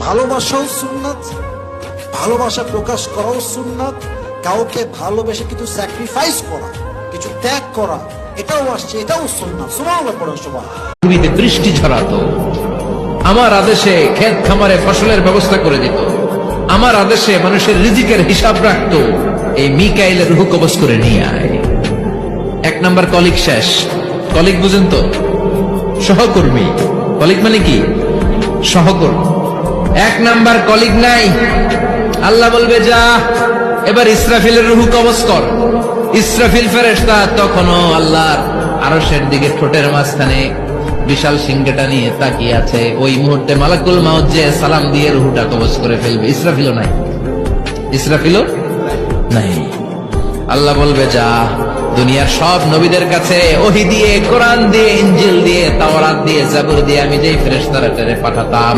ভালোবাসাও সুন্নাত, ভালোবাসা প্রকাশ করাও সুন্নাত, কাউকে ভালোবেসে কিছু স্যাক্রিফাইস করা, কিছু ত্যাগ করা, এটাও আসছে, এটাও সুন্নাত। সুবহানাল্লাহ পড়ুন সুবহানাল্লাহ। পৃথিবীতে বৃষ্টি ঝরাতো, আমার আদেশে ক্ষেত খামারে ফসলের ব্যবস্থা করে দিত, আমার আদেশে মানুষের রিজিকের হিসাব রাখতো। এই মিকাইলের রূহ কবজ করে নিয়ে আয়। এক নাম্বার কলিগ শেষ। কলিগ বুঝেন তো? সহকর্মী। কলিগ মানে কি? সহকর্মী। এক নাম্বার কলিগ নাই। আল্লাহ বলবে যা এবার ইসরাফিলের রূহ কবজ কর। ইসরাফিল ফেরেশতা তখনও আল্লাহর আরশের দিকে ঠোঁটের মাঝখানে বিশাল সিংহটা নিয়ে তাকিয়ে আছে। ওই মুহূর্তে মালাকুল মাউত যে সালাম দিয়ে রূহটা কবজ করে ফেলবে। ইসরাফিলও নাই, ইসরাফিলও নাই। আল্লাহ বলবে যা দুনিয়ার সব নবীদের কাছে ওহী দিয়ে, কোরআন দিয়ে, ইনজিল দিয়ে, তাওরাত দিয়ে, জাবুর দিয়ে আমি যেই ফেরেশতারা পাঠাতাম